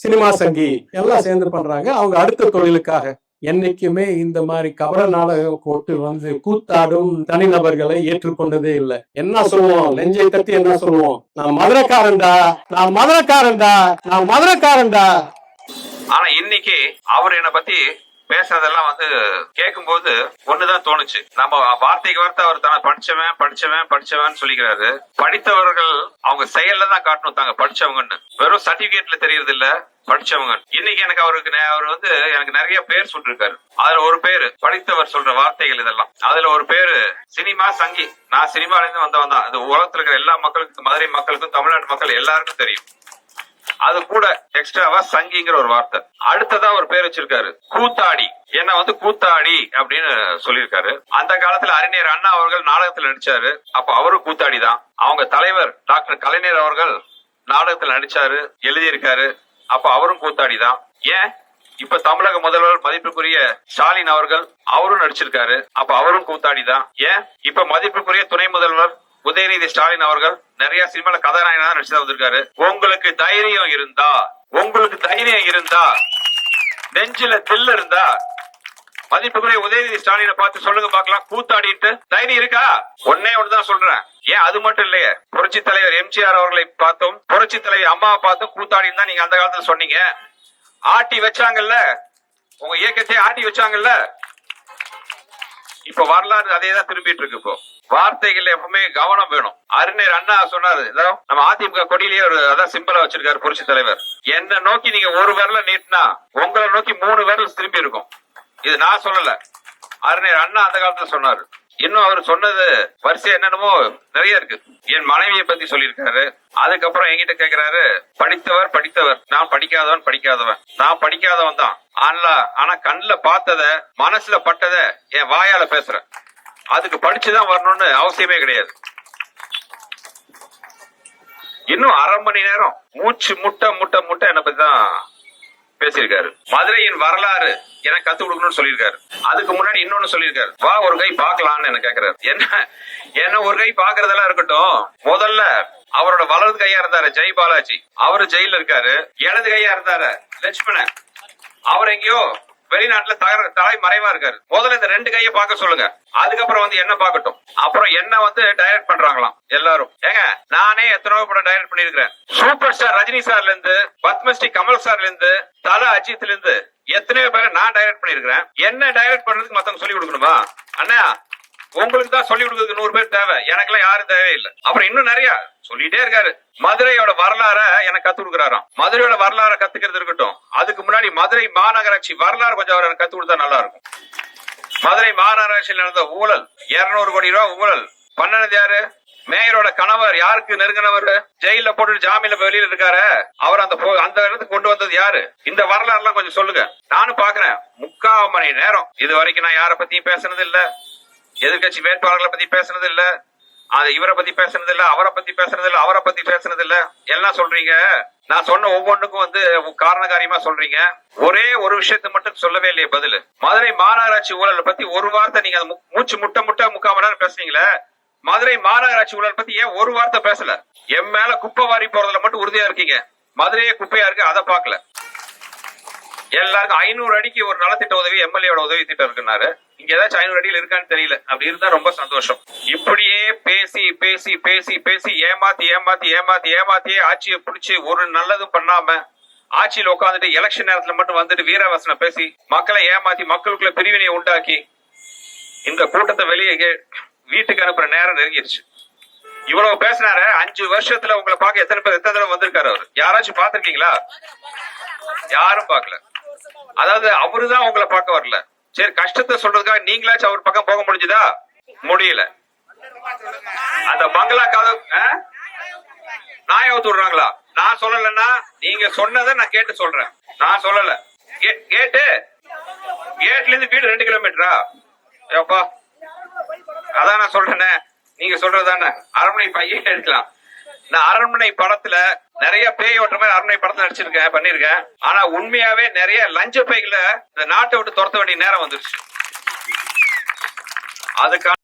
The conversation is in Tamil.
சினிமா சங்கி எல்லாம் சேர்ந்து பண்றாங்க அவங்க அடுத்த தொழிலுக்காக. என்னைக்குமே இந்த மாதிரி கபட நாடகம் போட்டு வந்து கூத்தாடும் தனிநபர்களை ஏற்றுக்கொண்டதே இல்லை. என்ன சொல்லுவோம், நெஞ்சை தட்டி என்ன சொல்லுவோம், நான் மதுரைக்காரன்டா, நான் மதுரைக்காரன்டா, நான் மதுரைக்காரன்டா. ஆனா இன்னைக்கு அவர் என்னை பத்தி பேசுறதெல்லாம் வந்து கேட்கும் போது ஒண்ணுதான் தோணுச்சு. நம்ம வார்த்தைக்கு வார்த்தை அவர் தானே படிச்சவன் சொல்லிக்கிறாரு. படித்தவர்கள் அவங்க செயல்ல தான் காட்டணும் தாங்க படிச்சவங்கன்னு. வெறும் சர்டிபிகேட்ல தெரியறது இல்ல படிச்சவங்க. இன்னைக்கு எனக்கு அவர் வந்து எனக்கு நிறைய பேர் சொல்லிருக்காரு. அதுல ஒரு பேரு படித்தவர் சொல்ற வார்த்தைகள் இதெல்லாம். அதுல ஒரு பேரு சினிமா சங்கி. நான் சினிமால இருந்து வந்தவன் தான். அது உலகத்துல இருக்கிற எல்லா மக்களுக்கும், மதுரை மக்களுக்கும், தமிழ்நாட்டு மக்கள் எல்லாருக்கும் தெரியும். அது கூட எக்ஸ்ட்ராவா சங்கிங்கிற ஒரு வார்த்தை. அடுத்ததா ஒரு பேர் வச்சிருக்காரு கூத்தாடி. என்ன வந்து கூத்தாடி அப்படின்னு சொல்லியிருக்காரு. அந்த காலத்துல அறிஞர் அண்ணா அவர்கள் நாடகத்துல நடிச்சாரு. அப்ப அவரும் கூத்தாடி தான். அவங்க தலைவர் டாக்டர் கலைஞர் அவர்கள் நாடகத்துல நடிச்சாரு, எழுதியிருக்காரு. அப்ப அவரும் கூத்தாடி தான். ஏன் இப்ப தமிழக முதல்வர் மதிப்புக்குரிய ஸ்டாலின் அவர்கள் அவரும் நடிச்சிருக்காரு. அப்ப அவரும் கூத்தாடி தான். ஏன் இப்ப மதிப்புக்குரிய துணை முதல்வர் உதயநிதி ஸ்டாலின் அவர்கள் நிறைய சினிமால கதாநாயகனா நடிச்சு வந்திருக்காரு. உங்களுக்கு தைரியம் இருந்தா நெஞ்சில தில் இருந்தா மதிப்புக்குரிய உதயநிதி ஸ்டாலினை பார்த்து சொல்லுங்க பாக்கலாம், கூத்தாடிட்டு தைரியம் இருக்கா? ஒண்ணுதான் சொல்றேன். ஏன் அது மட்டும் இல்லையே, புரட்சி தலைவர் எம்ஜிஆர் அவர்களை பார்த்தும் புரட்சி தலைவர் அம்மாவை பார்த்தும் கூத்தாடின்னு தான் நீங்க அந்த காலத்துல சொன்னீங்க. ஆட்டி வச்சாங்கல்ல, உங்க இயக்கத்தை ஆட்டி வச்சாங்கல்ல. இப்ப வரலாறு அதேதான் திரும்பிட்டு இருக்கு. இப்போ வார்த்தைகள் எப்பவுமே கவனம் வேணும். அறிஞர் அண்ணா சொன்னாரு, நம்ம அதிமுக கொடியிலேயே ஒரு அதான் சிம்பிளா வச்சிருக்காரு புரட்சி தலைவர். என்ன நோக்கி நீங்க ஒரு விரல நீட்டினா உங்களை நோக்கி 3 விரல் திரும்பி இருக்கும். இது நான் சொல்லல, அறிஞர் அண்ணா அந்த காலத்துல சொன்னாரு. இன்னும் அவர் சொன்னது வரிசை என்னென்னமோ நிறைய இருக்கு. என் மனைவியை பத்தி சொல்லியிருக்காரு. அதுக்கப்புறம் என்கிட்ட கேக்குறாரு, படித்தவர் நான் படிக்காதவன். நான் படிக்காதவன் தான், ஆனா கண்ணுல பார்த்தத மனசுல பட்டத என் வாயால பேசுறேன். அதுக்கு படிச்சுதான் வரணும்னு அவசியமே கிடையாது. இன்னும் 1/2 மணி நேரம் மூச்சு முட்டை என்ன பத்தி தான் பேசியிருக்காரு. மதுரையின் வரலாறு எனக்கு கத்து கொடுக்கணும்னு சொல்லியிருக்காரு. அதுக்கு முன்னாடி இன்னொன்னு சொல்லியிருக்காரு, வா ஒரு கை பாக்கலாம்னு என்ன கேக்குறாரு. என்ன ஒரு கை பாக்குறதெல்லாம் இருக்கட்டும், முதல்ல அவரோட வலது கையா இருந்தாரு ஜெய் பாலாஜி, அவரு ஜெயில இருக்காரு. இடது கையா இருந்தாரு லட்சுமணன், அவர் எங்கேயோ வெளிநாட்டுல தலை மறைவா இருக்காரு. முதல்ல இந்த 2 கையை பார்க்க சொல்லுங்க, அதுக்கப்புறம் வந்து என்ன பார்க்கட்டும். அப்புறம் என்ன வந்து டைரக்ட் பண்றாங்களாம் எல்லாரும். ஏங்க நானே எத்தனையோ படம் டைரக்ட் பண்ணிருக்கேன். சூப்பர் ஸ்டார் ரஜினி சார்ல இருந்து, பத்மஸ்ரீ கமல் சார்ல இருந்து, தல அஜித்ல இருந்து எத்தனையோ பேரை நான் டைரக்ட் பண்ணிருக்கேன். என்ன டைரக்ட் பண்றதுக்கு மத்தவங்க சொல்லி கொடுக்கணுமா? அண்ணா உங்களுக்கு தான் சொல்லி கொடுக்கறதுக்கு 100 பேர் தேவை, எனக்கெல்லாம் யாரும் தேவையில்லை. அப்புறம் இன்னும் நிறைய சொல்லிட்டே இருக்காரு. மதுரையோட வரலாற எனக்கு கத்து கொடுக்குறாராம். மதுரையோட வரலாற கத்துக்கிறது இருக்கட்டும், அதுக்கு முன்னாடி மதுரை மாநகராட்சி வரலாறு கொஞ்சம் அவர் கத்து கொடுத்தா நல்லா இருக்கும். மதுரை மாநகராட்சியில் நடந்த ஊழல், 200 கோடி ரூபாய் ஊழல் பண்ணது யாரு? மேயரோட கணவர். யாருக்கு நெருங்கினவர்? ஜெயில போட்டு ஜாமீன்ல வெளியில இருக்காரு. அவர் அந்த இடத்துக்கு கொண்டு வந்தது யாரு? இந்த வரலாறு எல்லாம் கொஞ்சம் சொல்லுங்க. நானும் பாக்குறேன் 3/4 மணி நேரம் இது வரைக்கும் நான் யார பத்தியும் பேசுனது இல்ல, எதிர்கட்சி வேட்பாளர்களை பத்தி பேசுனது இல்ல, இவரை பத்தி பேசுனது இல்ல, அவரை பத்தி பேசுனது இல்ல, அவரை பத்தி பேசுனது இல்ல. எல்லாம் சொல்றீங்க. நான் சொன்ன ஒவ்வொன்றுக்கும் வந்து காரணகாரியமா சொல்றீங்க. ஒரே ஒரு விஷயத்த மட்டும் சொல்லவே இல்லையே பதில். மதுரை மாநகராட்சி ஊழலை பத்தி ஒரு வார்த்தை நீங்க மூச்சு முட்டை 3/4 மணி நேரம் பேசுனீங்களே, மதுரை மாநகராட்சி ஊழல் பத்தி ஏன் ஒரு வார்த்தை பேசல? என் மேல குப்பை வாரி போறதுல மட்டும் உறுதியா இருக்கீங்க. மதுரையே குப்பையா இருக்கு, அதை பாக்கல. எல்லாருக்கும் 500 அடிக்கு ஒரு நலத்திட்ட உதவி, எம்எல்ஏட உதவி திட்டம் இருக்குன்னாரு. இங்க ஏதாச்சும் 500 அடியில் இருக்கான்னு தெரியல. அப்படி இருந்தா ரொம்ப சந்தோஷம். இப்படியே பேசி ஏமாத்தியே ஆட்சியை பிடிச்சி ஒரு நல்லதும் பண்ணாம ஆட்சியில் உட்காந்துட்டு எலெக்ஷன் நேரத்துல மட்டும் வந்துட்டு வீரவசனம் பேசி மக்களை ஏமாத்தி மக்களுக்குள்ள பிரிவினையை உண்டாக்கி இந்த கூட்டத்தை வெளியே வீட்டுக்கு அனுப்புற நேரம் நெருங்கிடுச்சு. இவ்வளவு பேசினாரு. 5 வருஷத்துல உங்களை பார்க்க எத்தனை தடவை வந்திருக்காரு அவரு? யாராச்சும் பாத்திருக்கீங்களா? யாரும் பாக்கல. அதாவது அவருதான் உங்களை பார்க்க வரல. சரி, கஷ்டத்தை சொல்றதுக்காக நீங்களாச்சும் அவர் பக்கம் போக முடிஞ்சுதா? முடியல. அந்த பங்களா கதவு நாயாவத்து விடுறாங்களா? நான் சொல்லலன்னா நீங்க சொன்னதை நான் கேட்டு சொல்றேன். நான் சொல்லல. கேட்ல இருந்து வீடு 2 கிலோமீட்டரா? ஏப்பா அதான் நான் சொல்றேனே, நீங்க சொல்றதுதானே. அரண்மனை பையன் எடுக்கலாம். நான் அரண்மனை படத்துல நிறைய பேய் ஓட்டுற மாதிரி அரண்மனை படத்துல பண்ணிருக்கேன். ஆனா உண்மையாவே நிறைய லஞ்ச பைகளை இந்த நாட்டை விட்டு துரத்த வேண்டிய நேரம் வந்துருச்சு. அதுக்கான